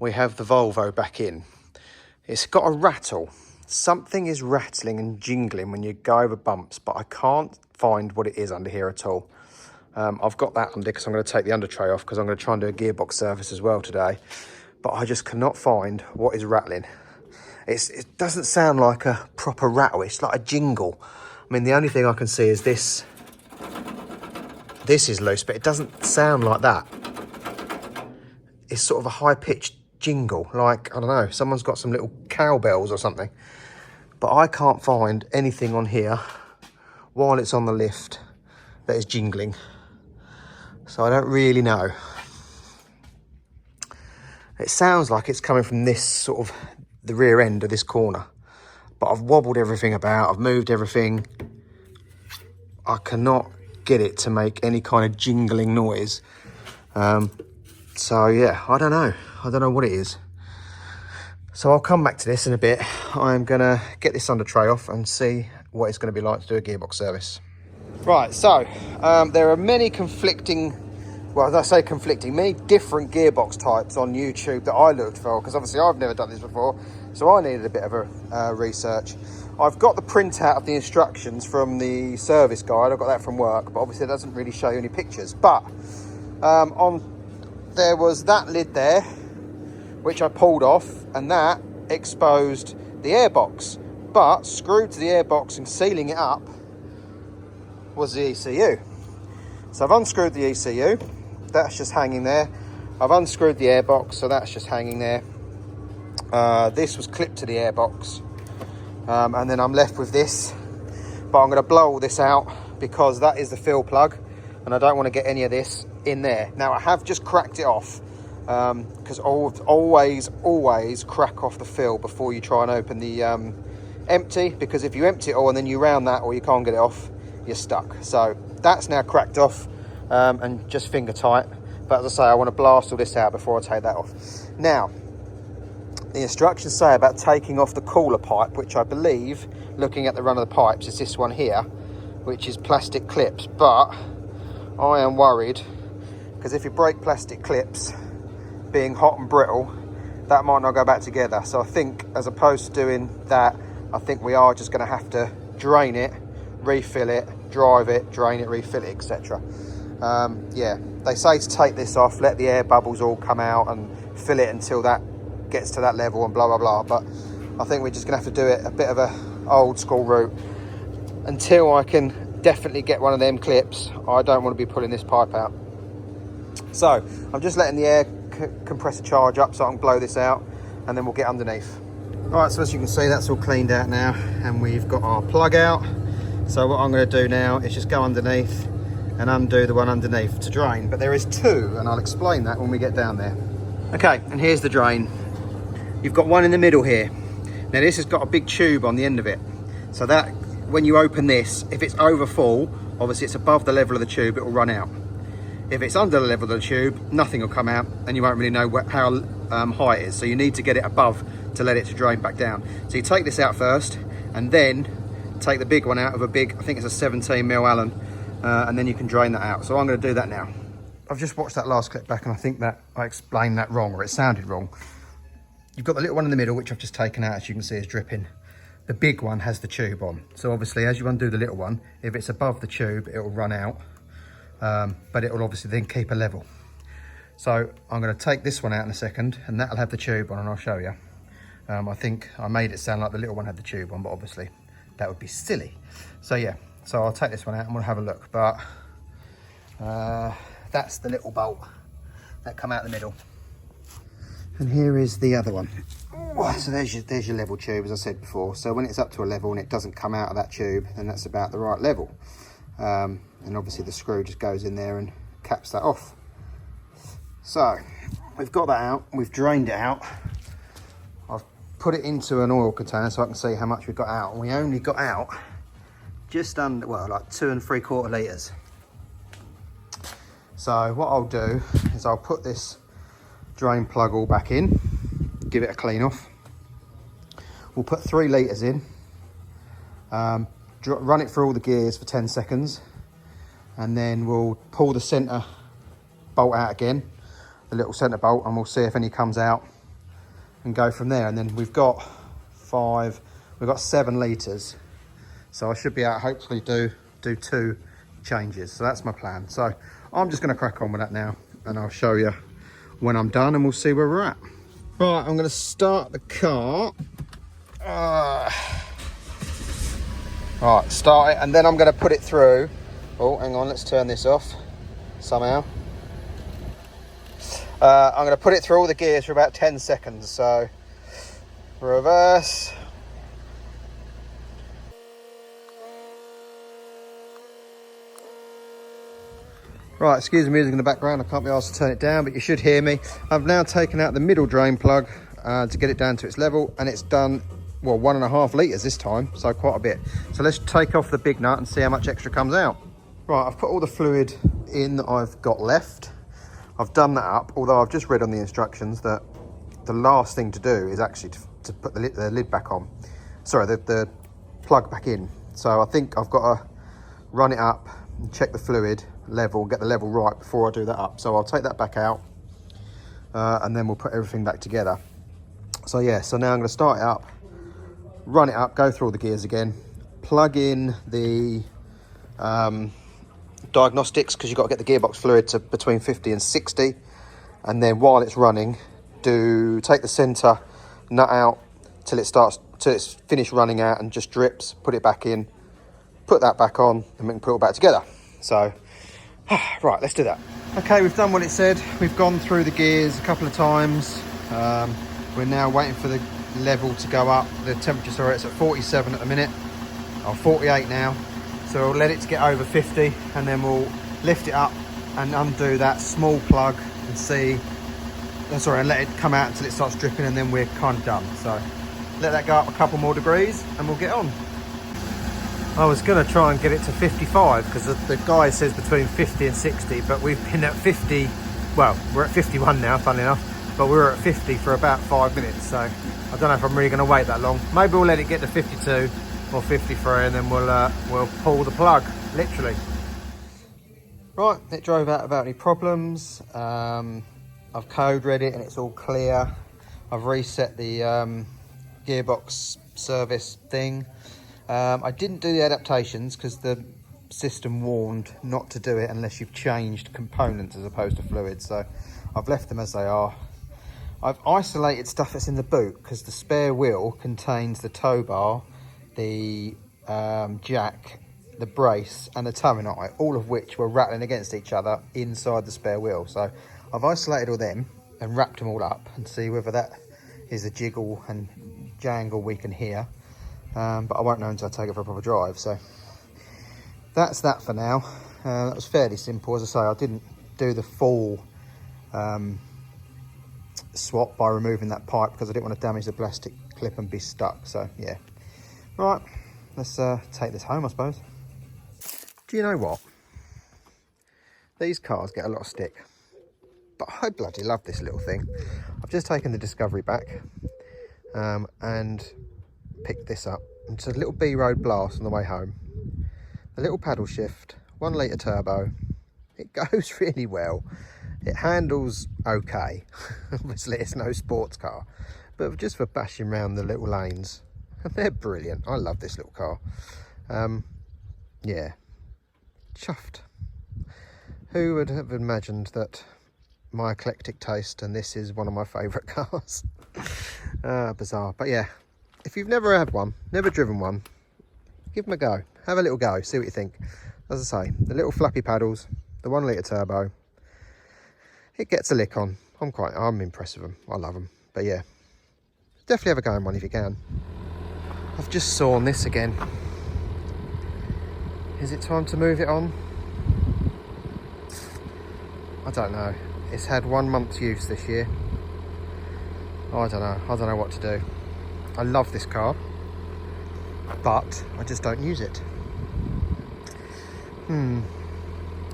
we have the Volvo back in. It's got a rattle. Something is rattling and jingling when you go over bumps, but I can't find what it is under here at all. I've got that under because I'm going to take the under tray off because I'm going to try and do a gearbox service as well today. But I just cannot find what is rattling. It doesn't sound like a proper rattle. It's like a jingle. I mean, the only thing I can see is this. This is loose, but it doesn't sound like that. It's sort of a high-pitched jingle, like, I don't know, someone's got some little cowbells or something. But I can't find anything on here while it's on the lift that is jingling. So I don't really know. It sounds like it's coming from this sort of the rear end of this corner. But I've wobbled everything about, I've moved everything. I cannot get it to make any kind of jingling noise. So yeah, I don't know what it is. So I'll come back to this in a bit. I'm gonna get this under tray off and see what it's gonna be like to do a gearbox service. Right, so there are many conflicting, well, as I say conflicting, many different gearbox types on YouTube that I looked for, because obviously I've never done this before, so I needed a bit of a research. I've got the printout of the instructions from the service guide. I got that from work, but obviously it doesn't really show you any pictures. But there was that lid there, which I pulled off, and that exposed the airbox. But screwed to the airbox and sealing it up was the ECU. So I've unscrewed the ECU. That's just hanging there. I've unscrewed the airbox, so that's just hanging there. This was clipped to the airbox. And then I'm left with this. But I'm going to blow all this out because that is the fill plug. And I don't want to get any of this in there. Now, I have just cracked it off. Because always crack off the fill before you try and open the empty. Because if you empty it all and then you round that or you can't get it off, you're stuck. So that's now cracked off and just finger tight. But as I say, I want to blast all this out before I take that off. Now, the instructions say about taking off the cooler pipe, which I believe, looking at the run of the pipes, is this one here, which is plastic clips. But I am worried, because if you break plastic clips, being hot and brittle, that might not go back together. So I think, as opposed to doing that, I think we are just going to have to drain it, refill it, drive it, drain it, refill it, etc. Yeah, they say to take this off, let the air bubbles all come out and fill it until that gets to that level and blah blah blah. But I think we're just gonna have to do it a bit of a old school route until I can definitely get one of them clips. I don't want to be pulling this pipe out. So I'm just letting the air compressor charge up so I can blow this out, and then we'll get underneath. All right, so as you can see, that's all cleaned out now, and we've got our plug out. So what I'm going to do now is just go underneath and undo the one underneath to drain. But there is two, and I'll explain that when we get down there. Okay, and here's the drain. You've got one in the middle here. Now this has got a big tube on the end of it. So that, when you open this, if it's over full, obviously it's above the level of the tube, it will run out. If it's under the level of the tube, nothing will come out, and you won't really know how high it is. So you need to get it above to let it to drain back down. So you take this out first, and then take the big one out of a big, I think it's a 17mm Allen, and then you can drain that out. So I'm going to do that now. I've just watched that last clip back, and I think that I explained that wrong, or it sounded wrong. You've got the little one in the middle, which I've just taken out, as you can see is dripping. The big one has the tube on. So obviously, as you undo the little one, if it's above the tube, it will run out. But it will obviously then keep a level. So I'm going to take this one out in a second, and that'll have the tube on, and I'll show you. I think I made it sound like the little one had the tube on, but obviously that would be silly. So yeah, so I'll take this one out and we'll have a look. But that's the little bolt that come out the middle. And here is the other one. So there's your level tube, as I said before. So when it's up to a level and it doesn't come out of that tube, then that's about the right level. And obviously the screw just goes in there and caps that off. So we've got that out, we've drained it out. I've put it into an oil container so I can see how much we've got out. And we only got out just under, well, like 2 3/4 litres. So what I'll do is I'll put this drain plug all back in, give it a clean off. We'll put 3 litres in, run it through all the gears for 10 seconds, and then we'll pull the centre bolt out again, the little centre bolt, and we'll see if any comes out. and go from there. And then we've got 7 litres. So I should be able to hopefully do 2 changes. So that's my plan. So I'm just going to crack on with that now, and I'll show you when I'm done, and we'll see where we're at. Right, I'm going to start the car. Right, start it, and then I'm going to put it through. Oh, hang on, let's turn this off somehow. I'm going to put it through all the gears for about 10 seconds. So reverse. Right, excuse the music in the background, I can't be asked to turn it down, but you should hear me. I've now taken out the middle drain plug to get it down to its level, and it's done, well, 1.5 litres this time, so quite a bit. So let's take off the big nut and see how much extra comes out. Right, I've put all the fluid in that I've got left. I've done that up, although I've just read on the instructions that the last thing to do is actually to put the lid back on. Sorry, the plug back in. So I think I've got to run it up and check the fluid level, get the level right before I do that up. So I'll take that back out and then we'll put everything back together. So yeah, so now I'm going to start it up, run it up, go through all the gears again, plug in the diagnostics, because you've got to get the gearbox fluid to between 50 and 60, and then while it's running, take the center nut out till it's finished running out and just drips, put it back in, put that back on, and we can put it all back together. So right, let's do that. Okay, we've done what it said. We've gone through the gears a couple of times. We're now waiting for the level to go up. The temperature, sorry, it's at 47 at the minute, or 48 now. So we'll let it get over 50, and then we'll lift it up and undo that small plug and see, and let it come out until it starts dripping, and then we're kind of done. So let that go up a couple more degrees and we'll get on. I was going to try and get it to 55 because the guy says between 50 and 60, but we've been at 50, well, we're at 51 now, funnily enough, but we were at 50 for about 5 minutes, so I don't know if I'm really going to wait that long. Maybe we'll let it get to 52 or 53 and then we'll pull the plug, literally. Right, it drove out without any problems. I've code read it and it's all clear. I've reset the gearbox service thing. I didn't do the adaptations because the system warned not to do it unless you've changed components as opposed to fluids, so I've left them as they are. I've isolated stuff that's in the boot because the spare wheel contains the tow bar, the jack, the brace and the towing eye, all of which were rattling against each other inside the spare wheel. So I've isolated all them and wrapped them all up and see whether that is a jiggle and jangle we can hear. But I won't know until I take it for a proper drive. So that's that for now. That was fairly simple. As I say, I didn't do the full swap by removing that pipe because I didn't want to damage the plastic clip and be stuck. So yeah. Right, let's take this home, I suppose. Do you know what? These cars get a lot of stick, but I bloody love this little thing. I've just taken the Discovery back and picked this up. It's a little B-Road Blast on the way home. A little paddle shift, 1 litre turbo. It goes really well. It handles okay. Obviously it's no sports car, but just for bashing around the little lanes. And they're brilliant. I love this little car. Yeah, chuffed. Who would have imagined that my eclectic taste and this is one of my favourite cars? Bizarre, but yeah. If you've never had one, never driven one, give them a go. Have a little go, see what you think. As I say, the little flappy paddles, the 1 litre turbo, it gets a lick on. I'm impressed with them. I love them. But yeah, definitely have a go in one if you can. I've just sawn this again. Is it time to move it on? I don't know. It's had 1 month's use this year. I don't know. I don't know what to do. I love this car, but I just don't use it.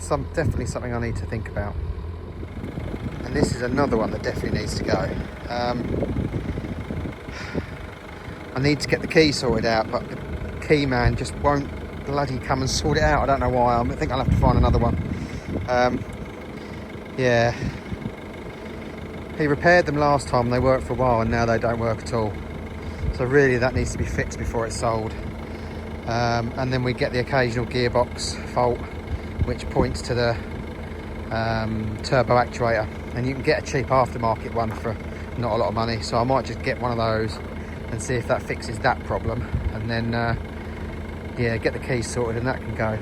Definitely something I need to think about. And this is another one that definitely needs to go. I need to get the key sorted out, but the key man just won't bloody come and sort it out. I don't know why. I think I'll have to find another one. Yeah. He repaired them last time, they worked for a while, and now they don't work at all. So really that needs to be fixed before it's sold. And then we get the occasional gearbox fault, which points to the turbo actuator, and you can get a cheap aftermarket one for not a lot of money, so I might just get one of those and see if that fixes that problem, and then yeah, get the keys sorted and that can go.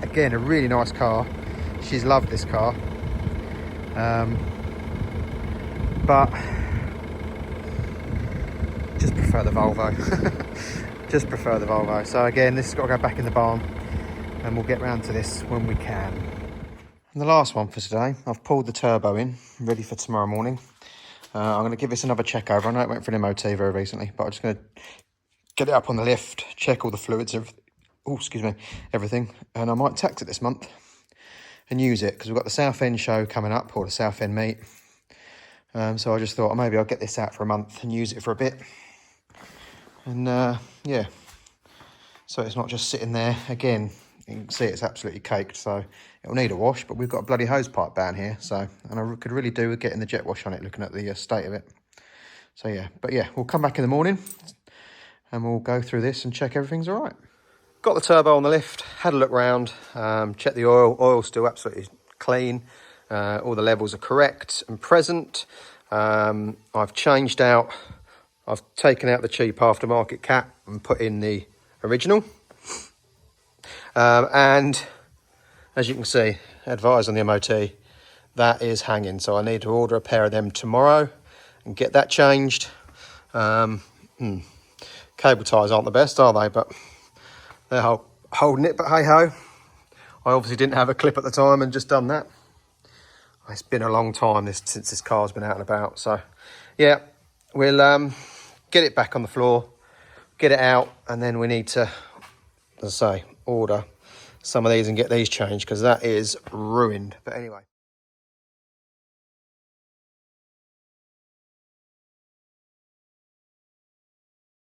Again, a really nice car. She's loved this car, but just prefer the Volvo. Just prefer the Volvo. So again, this has got to go back in the barn, and we'll get round to this when we can. And the last one for today, I've pulled the turbo in, ready for tomorrow morning. I'm going to give this another check over. I know it went for an MOT very recently, but I'm just going to get it up on the lift, check all the fluids, everything. And I might tax it this month and use it, because we've got the South End show coming up, or the South End meet. So I just thought maybe I'll get this out for a month and use it for a bit. And yeah, so it's not just sitting there. Again, you can see it's absolutely caked, so it'll need a wash, but we've got a bloody hose pipe down here, so, and I could really do with getting the jet wash on it, looking at the state of it. So yeah, but yeah, we'll come back in the morning and we'll go through this and check everything's all right. Got the turbo on the lift, had a look round, checked the oil's still absolutely clean, all the levels are correct and present. I've changed out, I've taken out the cheap aftermarket cap and put in the original. And as you can see, advised on the MOT, that is hanging. So I need to order a pair of them tomorrow and get that changed. Cable ties aren't the best, are they? But they're holding it, but hey ho. I obviously didn't have a clip at the time and just done that. It's been a long time since this car's been out and about. So yeah, we'll get it back on the floor, get it out, and then we need to, as I say, order some of these and get these changed, because that is ruined. But anyway.